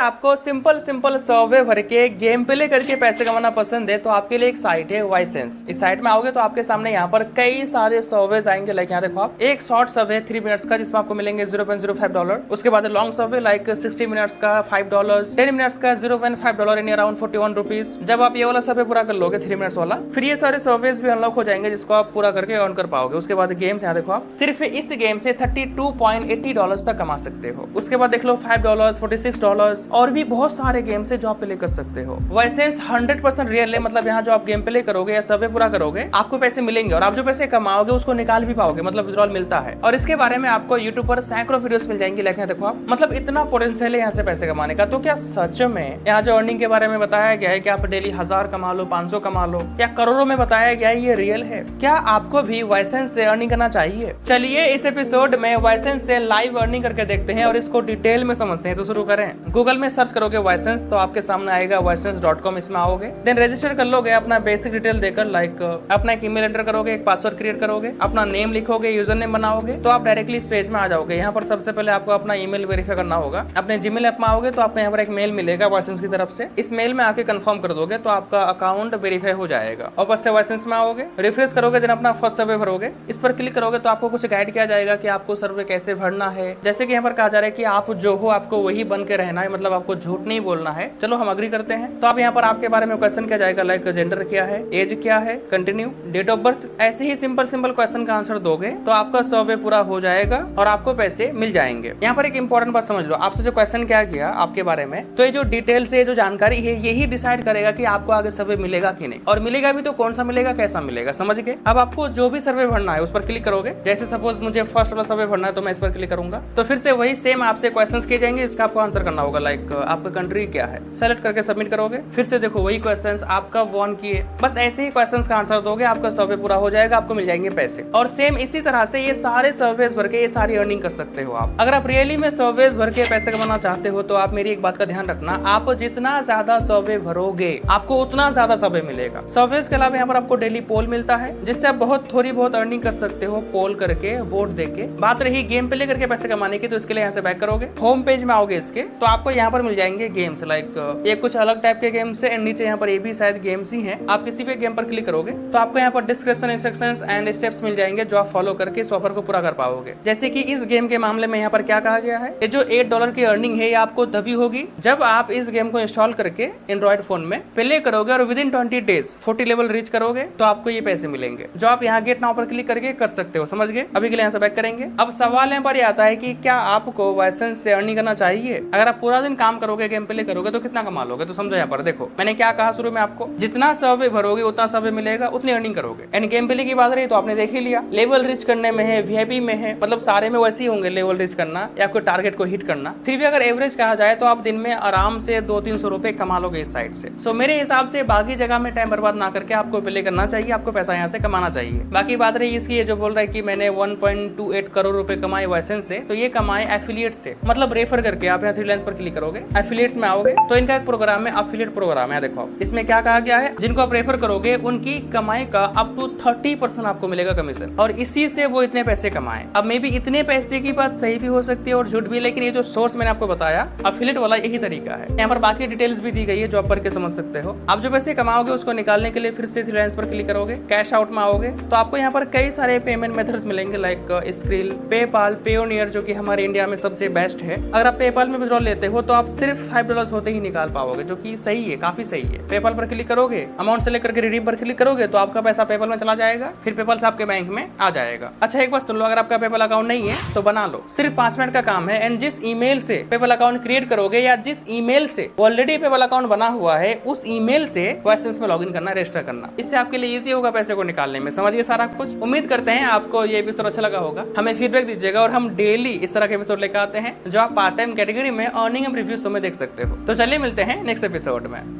आपको simple simple सर्वे भर के गेम प्ले करके पैसे कमाना पसंद है तो आपके लिए एक साइट है वाइसेंस। इस साइट में आओगे तो आपके सामने यहाँ पर कई सारे सर्वेज आएंगे। लाइक यहाँ देखो आप, एक शॉर्ट सर्वे 3 मिनट्स का जिसमें आपको मिलेंगे $0.05। उसके बाद लॉन्ग सर्वे लाइक 60 मिनट्स का $5, 10 मिनट्स का $0.5 इन अराउंड 41 रुपीज। जब आप ये वाला सर्वे पूरा कर लोगे 3 मिनट्स वाला, फिर ये सारे सर्वेज भी अनलॉक हो जाएंगे जिसको आप पूरा करके अर्न कर पाओगे। उसके बाद गेम्स यहाँ देखो आप, सिर्फ इस गेम से $32.80 तक कमा सकते हो। उसके बाद देख लो $5, $46 और भी बहुत सारे गेम से जो आप प्ले कर सकते हो। वाइसेंस 100% रियल है, मतलब यहाँ जो आप गेम प्ले करोगे या सर्वे पूरा करोगे आपको पैसे मिलेंगे और आप जो पैसे कमाओगे उसको निकाल भी पाओगे, मतलब विड्रॉल मिलता है। और इसके बारे में आपको यूट्यूब पर सैकड़ों वीडियोस मिल जाएंगे। लेकिन देखो आप, मतलब इतना पोटेंशियल है यहाँ से पैसे कमाने का। तो क्या सच में यहाँ जो अर्निंग के बारे में बताया गया है कि आप डेली 1000 कमा लो, 500 कमा लो या करोड़ों में बताया गया है, ये रियल है? क्या आपको भी वाइसेंस से अर्निंग करना चाहिए? चलिए इस एपिसोड में वाइसेंस से लाइव अर्निंग करके देखते हैं और इसको डिटेल में समझते हैं। तो शुरू करें। गूगल में सर्च करोगे वाइसेंस तो आपके सामने आएगा वाइसेंस.com। इसमें आओगे, देन रजिस्टर कर लोगे अपना बेसिक डिटेल देकर। लाइक अपना एक ईमेल एंटर करोगे, एक पासवर्ड क्रिएट करोगे, अपना नेम लिखोगे, यूजर नेम बनाओगे तो आप डायरेक्टली इस पेज में आ जाओगे। यहाँ पर सबसे पहले आपको अपना ईमेल वेरीफाई करना होगा। अपने जीमेल ऐप में आओगे तो आपको यहाँ पर एक मेल मिलेगा वाइसेंस की तरफ से। इस मेल में आके कंफर्म कर दोगे तो आपका अकाउंट वेरीफाई हो जाएगा। और बस से वाइसेंस में आओगे, रिफ्रेश करोगे, देन अपना फर्स्ट सर्वे भरोगे। इस पर क्लिक करोगे तो आपको कुछ गाइड किया जाएगा कि आपको सर्वे कैसे भरना है। जैसे कि यहाँ पर कहा जा रहा है कि आप जो हो आपको वही बन के रहना है, मतलब आपको झूठ नहीं बोलना है। चलो हम अग्री करते हैं। तो अब यहाँ पर आपके बारे में क्वेश्चन किया जाएगा, लाइक जेंडर क्या है, एज क्या है, कंटिन्यू, डेट ऑफ बर्थ। ऐसे ही सिंपल सिंपल क्वेश्चन का आंसर दोगे तो आपका सर्वे पूरा हो जाएगा और आपको पैसे मिल जाएंगे। यहाँ पर एक इंपॉर्टेंट बात समझ लो, आपसे जो क्वेश्चन किया गया आपके बारे में, तो ये जो डिटेल से जो जानकारी है यही डिसाइड करेगा कि आपको आगे सर्वे मिलेगा कि नहीं, और मिलेगा भी तो कौन सा मिलेगा, कैसा मिलेगा, समझ गए? अब आपको जो भी सर्वे भरना है उस पर क्लिक करोगे। जैसे सपोज मुझे फर्स्ट वाला सर्वे भरना है तो मैं इस पर क्लिक करूंगा तो फिर से वही सेम आपसे क्वेश्चंस किए जाएंगे, इसका आपको आंसर करना होगा। लाइक आपका कंट्री क्या है, सेलेक्ट करके सबमिट करोगे। फिर से देखो वही क्वेश्चंस आपका वन किए, बस ऐसे ही क्वेश्चंस का आंसर दोगे, आपका सर्वे पूरा हो जाएगा, आपको मिल जाएंगे पैसे। और सेम इसी तरह से ये सारे सर्वेस भर के ये सारी अर्निंग कर सकते हो आप। अगर आप रियली में सर्वेस भर के पैसे कमाना चाहते हो तो आप मेरी एक बात का ध्यान रखना, आप जितना ज्यादा सर्वे भरोगे आपको उतना ज्यादा सर्वे मिलेगा। सर्वेस के अलावा यहाँ पर आपको डेली पोल मिलता है जिससे आप थोड़ी बहुत अर्निंग कर सकते हो पोल करके, वोट देके। बात रही गेम प्ले करके पैसे कमाने की, तो इसके लिए यहाँ से बैक करोगे, होम पेज में आओगे इसके, तो आपको यहाँ पर मिल जाएंगे गेम्स। लाइक ये कुछ अलग टाइप के गेम्स है, नीचे यहाँ पर ये भी शायद गेम्स ही हैं। आप किसी भी गेम पर क्लिक करोगे तो आपको यहाँ पर डिस्क्रिप्शन, इंस्ट्रक्शंस एंड स्टेप्स मिल जाएंगे जो आप फॉलो करके इस ऑफर को पूरा कर पाओगे। जैसे कि इस गेम के मामले में यहाँ पर क्या कहा गया है, ये जो $8 की अर्निंग है ये आपको तभी होगी जब आप इस गेम को इंस्टॉल करके एंड्रॉइड फोन में प्ले करोगे और विदिन 20 डेज 40 लेवल रीच करोगे तो आपको ये पैसे मिलेंगे, जो आप यहाँ गेट नाउ पर क्लिक करके कर सकते हो। समझ गए? अभी के लिए यहाँ से बैक करेंगे। अब सवाल यहाँ पर ये आता है कि क्या आपको वाइसेंस से अर्निंग करना चाहिए? अगर आप पूरा दिन काम करोगे, गेम प्ले करोगे तो कितना कमा लोगे? तो समझो यहाँ पर देखो, मैंने क्या कहा शुरू में आपको, जितना सर्वे भरोगे उतना सर्वे मिलेगा, उतनी अर्निंग करोगे। एंड गेम प्ले की बात रही तो आपने देख ही लिया, लेवल रीच करने में है, वीआईपी में है, मतलब सारे में वैसे ही होंगे, लेवल रीच करना या कोई टारगेट को हिट करना। फिर भी अगर एवरेज कहा जाए तो आप दिन में आराम से 200-300 रुपए कमा लोगे इस साइड से। सो मेरे हिसाब से बाकी जगह में टाइम बर्बाद ना करके आपको प्ले करना चाहिए, आपको पैसा यहाँ से कमाना चाहिए। बाकी बात रही इसकी, ये जो बोल रहा है कि मैंने 1.28 करोड़ रुपए कमाए वाइसेंस से, तो ये कमाए एफिलिएट से, मतलब रेफर करके। आप यहाँ 3 लाइन्स पर क्लिक करोगे, एफिलिएट्स में आओगे तो इनका एक प्रोग्राम है, एफिलिएट प्रोग्राम है। देखो इसमें क्या कहा गया है, जिनको आप रेफर करोगे उनकी कमाई का अप टू 30% आपको मिलेगा कमीशन, और इसी से वो इतने पैसे कमाए। अब मे बी इतने पैसे की बात सही भी हो सकती है और झूठ भी, लेकिन ये जो सोर्स मैंने आपको बताया एफिलिएट वाला यही तरीका है। यहाँ पर बाकी डिटेल्स भी दी गई है जो आप पढ़ के समझ सकते हो। आप जो पैसे कमाओगे उसको निकालने के लिए फिर से 3 लाइन्स पर क्लिक करोगे, कैश आउट में आओगे तो आपको यहाँ पर कई सारे पेमेंट मेथड्स मिलेंगे, लाइक स्क्रिल, पेपाल, पेयोनियर जो कि हमारे इंडिया में सबसे बेस्ट है। अगर आप पेपाल में विड्रॉल लेते हो तो आप सिर्फ $5 होते ही निकाल पाओगे, जो कि सही है, काफी सही है। पेपाल पर क्लिक करोगे, अमाउंट सेलेक्ट करके रिडीम पर क्लिक करोगे तो आपका पैसा पेपाल में चला जाएगा, फिर पेपाल से आपके बैंक में आ जाएगा। अच्छा एक बात सुन लो, अगर आपका पेपाल अकाउंट नहीं है तो बना लो, सिर्फ 5 मिनट का काम है। एंड जिस ईमेल से पेपाल अकाउंट क्रिएट करोगे या जिस ईमेल से ऑलरेडी पेपाल अकाउंट बना हुआ है उस ईमेल से वाइसेंस में लॉगिन करना, रजिस्टर करना, इससे आपके लिए इजी होगा पैसे को निकालने में। समझिए सारा कुछ। उम्मीद करते हैं आपको ये एपिसोड अच्छा लगा होगा। हमें फीडबैक दीजिएगा और हम डेली इस तरह के एपिसोड लेकर आते हैं जो आप पार्ट टाइम कैटेगरी में अर्निंग एंड रिव्यू शो में देख सकते हो। तो चलिए मिलते हैं नेक्स्ट एपिसोड में।